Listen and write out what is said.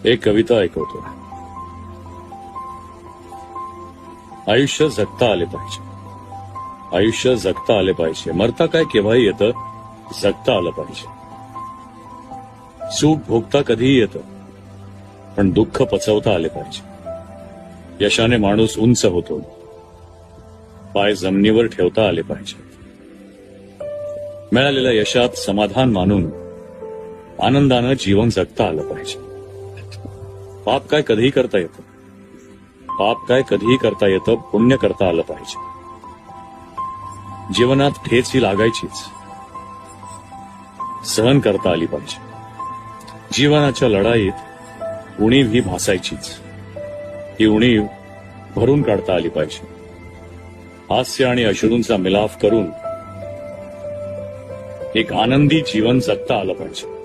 एक कविता ऐकवतो. आयुष्य जगता आले पाहिजे. आयुष्य जगता आले पाहिजे. मरता काय केव्हाही येतं, जगता आलं पाहिजे. सुख भोगता कधीही येतं, पण दुःख पचवता आले पाहिजे. यशाने माणूस उंच होतो, पाय जमिनीवर ठेवता आले पाहिजे. मिळालेल्या यशात समाधान मानून आनंदानं जीवन जगता आलं पाहिजे. पाप काय कधीही करता येतं, पाप काय कधीही करता येतं, पुण्य करता आलं पाहिजे. जीवनात ठेच ही लागायचीच, सहन करता आली पाहिजे. जीवनाच्या लढाईत उणीव ही भासायचीच, ही उणीव भरून काढता आली पाहिजे. हास्य आणि अश्रूंचा मिलाफ करून एक आनंदी जीवन जगता आलं पाहिजे.